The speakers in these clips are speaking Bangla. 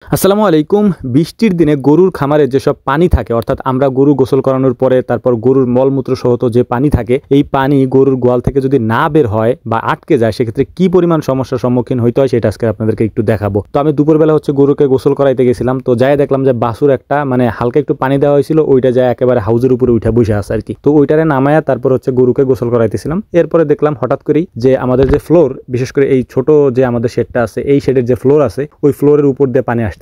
আসসালামু আলাইকুম। বৃষ্টির দিনে গরুর খামারে যেসব পানি থাকে, অর্থাৎ আমরা গরু গোসল করানোর পরে তারপর গরুর মলমূত্র সহত যে পানি থাকে, এই পানি গরুর গোয়াল থেকে যদি না বের হয় বা আটকে যায়, সেক্ষেত্রে কি পরিমাণ সমস্যার সম্মুখীন হইতে হয় সেটা আজকে আপনাদেরকে একটু দেখাবো। তো আমি দুপুরবেলা গরুকে গোসল করাইতে গেছিলাম, তো যাই দেখলাম যে বাছুর একটা হালকা একটু পানি দেওয়া হয়েছিল, ওইটা যায় একেবারে হাউজের উপরে উঠে বসে আছে আর কি। তো ওইটারে নামায়া তারপর গরুকে গোসল করাইতেছিলাম। এরপরে দেখলাম হঠাৎ করেই যে আমাদের যে ফ্লোর, বিশেষ করে এই ছোট যে আমাদের শেডটা আছে, এই শেডের যে ফ্লোর আছে, ওই ফ্লোরের উপর দিয়ে পানি আসতেছে,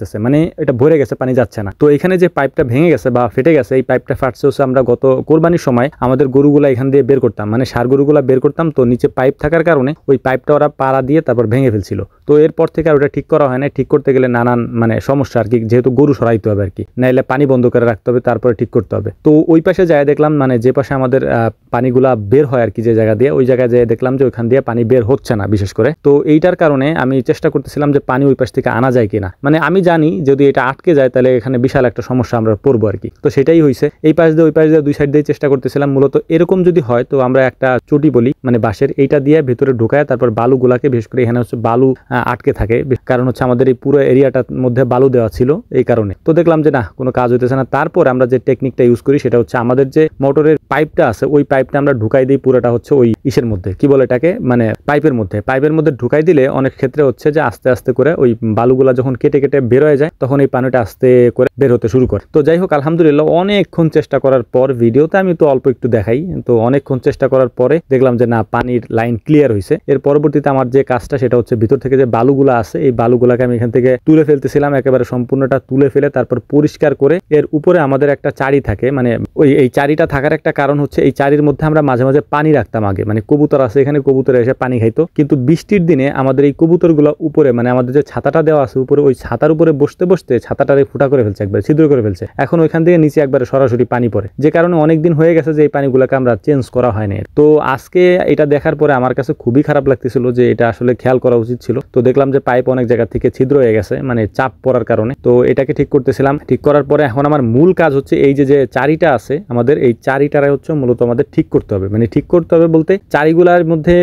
এটা ভরে গেছে, পানি যাচ্ছে না। তো এখানে যে পাইপটা ভেঙে গেছে বা ফেটে গেছে, এই পাইপটা ফাটছে আমরা গত কোরবানির সময় আমাদের গরুগুলা এখান দিয়ে বের করতাম, সার গরুগুলা বের করতাম, তো নিচে পাইপ থাকার কারণে ওই পাইপটা ওরা পাড়া দিয়ে তারপর ভেঙে ফেলছিল। তো এরপর থেকে আর ওটা ঠিক করা হয় না। ঠিক করতে গেলে নানান সমস্যা আর কি, যেহেতু গরু সরাইতে হবে আর কি, নাইলে পানি বন্ধ করে রাখতে হবে, তারপরে ঠিক করতে হবে। তো ওই পাশে যায় দেখলাম, যে পাশে আমাদের পানিগুলা বের হয় আর কি, যে জায়গা দিয়ে, ওই জায়গায় যেয়ে দেখলাম যে ওইখান দিয়ে পানি বের হচ্ছে না বিশেষ করে। তো এইটার কারণে আমি চেষ্টা করতেছিলাম যে পানি ওই পাশ থেকে আনা যায় কিনা। আমি জানি যদি এটা আটকে যায় তাহলে এখানে বিশাল একটা সমস্যা আমরা পড়বো আর কি। তো সেটাই হয়েছে, এই পাশ দিয়ে ওই পাশ দিয়ে দুই সাইড দিয়ে চেষ্টা করতেছিলাম। মূলত এরকম যদি হয় তো আমরা একটা চটি বলি, বাঁশের, এইটা দিয়ে ভেতরে ঢুকায় তারপর বালুগুলাকে, বিশেষ করে এখানে বালু আটকে থাকে, কারণ আমাদের এই পুরো এরিয়াটার মধ্যে বালু দেওয়া ছিল, এই কারণে। তো দেখলাম যে না, কোনো কাজ হইতেছে না। তারপর আমরা যে টেকনিকটা ইউজ করি সেটা আমাদের যে মোটরের পাইপটা আছে, ওই পাইপটা আমরা ঢুকাই দিই পুরোটা ওই ইসের মধ্যে, কি বলে এটাকে, পাইপের মধ্যে ঢুকাই দিলে অনেক ক্ষেত্রে যে আস্তে আস্তে করে ওই বালুগুলা যখন কেটে কেটে বের হয়ে যায়, তখন এই পানিটা আস্তে করে বের হতে শুরু করে। তো যাই হোক, আলহামদুলিল্লাহ অনেকক্ষণ চেষ্টা করার পর, ভিডিওতে আমি তো অল্প একটু দেখাই, তো অনেকক্ষণ চেষ্টা করার পরে দেখলাম যে না, পানির লাইন ক্লিয়ার হয়েছে। এর পরবর্তীতে আমার যে কাজটা সেটা ভিতর থেকে যে বালুগুলা আছে, এই বালুগুলাকে আমি এখান থেকে তুলে ফেলতেছিলাম, একেবারে সম্পূর্ণটা তুলে ফেলে তারপর পরিষ্কার করে। এর উপরে আমাদের একটা চারি থাকে, এই চারিটা থাকার একটা কারণ এই চারির মধ্যে আমরা মাঝে মাঝে পানি রাখতাম আগে, কবুতর আছে এখানে, কবুতর এসে পানি খাইতো। কিন্তু বৃষ্টির দিনে আমাদের এই কবুতরগুলো উপরে, আমাদের যে ছাতাটা দেওয়া আছে উপরে, ওই ছাতার উপরে বসতে বসতে ছাতাটারে ফুটা করে ফেলছে, একবার ছিদ্র করে ফেলছে। এখন ওইখান থেকে নিচে একবারে সরাসরি পানি পড়ে, যে কারণে অনেকদিন হয়ে গেছে যে এই পানিগুলোকে আমরা চেঞ্জ করা হয়নি। তো আজকে এটা দেখার পরে আমার কাছে খুবই খারাপ লাগতেছিল যে এটা আসলে খেয়াল করা উচিত ছিল। তো দেখলাম যে পাইপ অনেক জায়গা থেকে ছিদ্র হয়ে গেছে, চাপ পড়ার কারণে। তো এটাকে ঠিক করতেছিলাম। ঠিক করার পরে এখন আমার মূল কাজ এই যে চারিটা আছে আমাদের, এই চারিটারে মূলত আমাদের ঠিক করতে হবে। ঠিক করতে হবে বলতে, চারিগুলার মধ্যে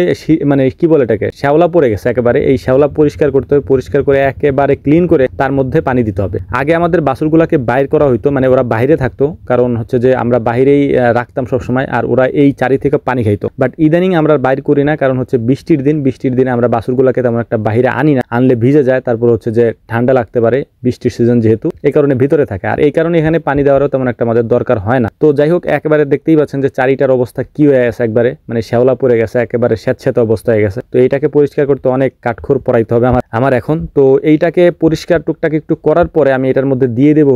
কি বলে এটাকে, শ্যাওলা পড়ে গেছে একেবারে। এই শ্যাওলা পরিষ্কার করতে হবে, পরিষ্কার করে একেবারে ক্লিন করে তার মধ্যে পানি দিতে হবে। আগে আমাদের বাছুরগুলাকে বাইর করা হইতো, ওরা বাইরে থাকতো, কারণ যে আমরা বাইরেই রাখতাম সবসময়, আর ওরা এই চারি থেকে পানি খাইতো। বাট ইদানিং আমরা বাইর করি না, কারণ বৃষ্টির দিনে আমরা বাছুরগুলাকে তেমন একটা বাইরে আনি না, আনলে ভিজে যায়, তারপর যে ঠান্ডা লাগতে পারে, বৃষ্টির সিজন যেহেতু, এই কারণে ভিতরে থাকে। আর এই কারণে এখানে পানি দেওয়ারও তেমন একটা আমাদের দরকার হয় না। তো যাই হোক, একেবারে দেখতেই পাচ্ছেন যে চারিটার অবস্থা কি হয়ে গেছে, একবারে শ্যাওলা পড়ে গেছে, একেবারে স্যাঁতস্যাঁতে অবস্থা হয়ে গেছে। তো এইটাকে পরিষ্কার করতে অনেক কাঠখড় পড়াইতে হবে আমার এখন। তো এইটাকে পরিষ্কার টুকটাক একটু করার পরে আমি এটার মধ্যে দিয়ে দেবো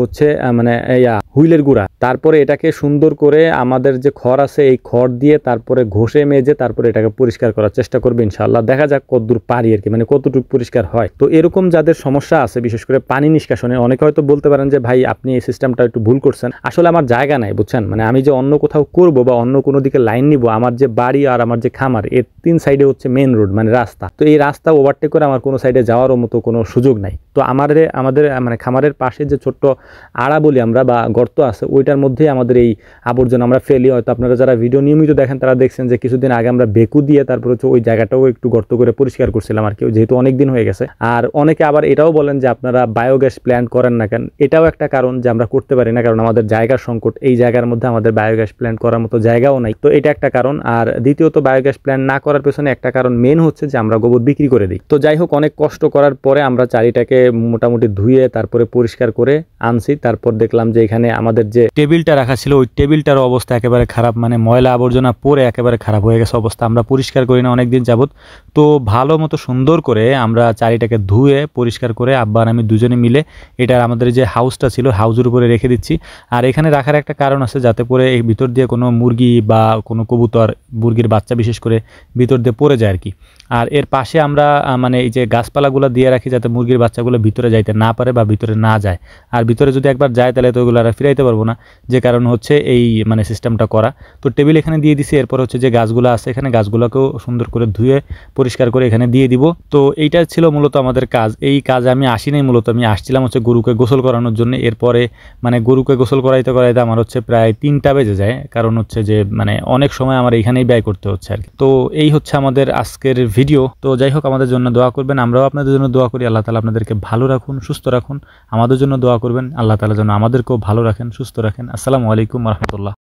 হুইলের গুঁড়া। তারপরে এটাকে সুন্দর করে আমাদের যে খড় আছে, এই খড় দিয়ে তারপরে ঘষে মেজে তারপরে এটাকে পরিষ্কার করার চেষ্টা করবে ইনশাআল্লাহ। দেখা যাক কতদূর পারি আর কি, কতটুকু পরিষ্কার হয়। তো এরকম যাদের সমস্যা আছে, বিশেষ করে পানি নিষ্কাশনে, অনেকে হয়তো বলতে পারেন যে ভাই আপনি এই সিস্টেমটা একটু ভুল করছেন। আসলে আমার জায়গা নাই, বুঝছেন, আমি যে অন্য কোথাও করব বা অন্য কোনো দিকে লাইন নিব, আমার যে বাড়ি আর আমার যে খামার, এর 3 সাইডে মেইন রোড, রাস্তা। তো এই রাস্তা ওভারটেক করে আমার কোনো সাইডে যাওয়ারও মতো কোনো সুযোগ নাই। তো আমাদের খামারের পাশে যে ছোট্ট আড়া বলি আমরা বা গর্ত আছে, ওইটার মধ্যেই আমাদের এই আবর্জনা আমরা ফেলি। হয়তো আপনারা যারা ভিডিও নিয়মিত দেখেন তারা দেখছেন যে কিছুদিন আগে আমরা বেকু দিয়ে তারপর ওই জায়গাটাও একটু গর্ত করে পরিষ্কার করছিলাম আর কি, যেহেতু অনেক দিন হয়ে গেছে। আর অনেকে আবার এটাও বলেন যে আপনারা বায়োগ্যাস প্ল্যান্ট করেন না কেন। এটাও একটা কারণ যে আমরা করতে পারি না, কারণ আমাদের জায়গার সংকট। এই জায়গার মধ্যে আমাদের বায়োগ্যাস প্ল্যান্ট করার মতো জায়গাও নাই। তো এটা একটা কারণ। আর দ্বিতীয়ত, বায়োগ্যাস প্ল্যান্ট না করার পেছনে একটা কারণ মেন যে আমরা গোবর বিক্রি করে দিই। তো যাই হোক, অনেক কষ্ট করার পরে আমরা চারিটাকে মোটামুটি ধুয়ে তারপরে পরিষ্কার করে আনছি। তারপর দেখলাম যে এখানে আমাদের যে টেবিলটা রাখা ছিল, ওই টেবিলটার অবস্থা একেবারে খারাপ, ময়লা আবর্জনা পরে একেবারে খারাপ হয়ে গেছে অবস্থা। আমরা পরিষ্কার করি না অনেকদিন যাবত। তো ভালো মতো সুন্দর করে আমরা চারিটাকে ধুয়ে পরিষ্কার করে আব্বা আর আমি দুজনে মিলে এটা আমাদের যে হাউসটা ছিল, হাউসের উপরে রেখে দিচ্ছি। আর এখানে রাখার একটা কারণ আছে, যাতে করে এই ভিতর দিয়ে কোনো মুরগি বা কোনো কবুতর, মুরগির বাচ্চা বিশেষ করে ভিতর দিয়ে পড়ে যায় আর কি। আর এর পাশে আমরা এই যে গাছপালাগুলো দিয়ে রাখি, যাতে মুরগির বাচ্চাগুলো ভিতরে যাইতে না পারে বা ভিতরে না যায়। আর ভিতরে যদি একবার যায় তাহলে তো ওগুলো আর ফিরাইতে পারবো না, যে কারণ এই সিস্টেমটা করা। তো টেবিল এখানে দিয়ে দিছি। এরপর যে গাছগুলো আছে, এখানে গাছগুলোকেও সুন্দর করে ধুয়ে পরিষ্কার করে এখানে দিয়ে দিব। তো এইটা ছিল মূলত আমাদের কাজ। এই কাজে আমি আসি নাই, মূলত আমি আসছিলাম গরুকে গোসল করানোর জন্য। এরপরে গরুকে গোসল করাইতে করাইতে আমার প্রায় 3টা বেজে যায়, কারণ যে অনেক সময় আমার এইখানেই ব্যয় করতে হচ্ছে আর কি। তো এই আমাদের আজকের ভিডিও। তো যাই হোক, আমাদের জন্য দোয়া করবেন, আমরাও আপনাদের জন্য দোয়া করি। আল্লাহ তাআলা আপনাদেরকে ভালো রাখুন, সুস্থ রাখুন। আমাদের জন্য দোয়া করবেন, আল্লাহ তাআলা যেন আমাদেরকেও ভালো রাখেন, সুস্থ রাখেন। আসসালামু আলাইকুম ওয়া রাহমাতুল্লাহ।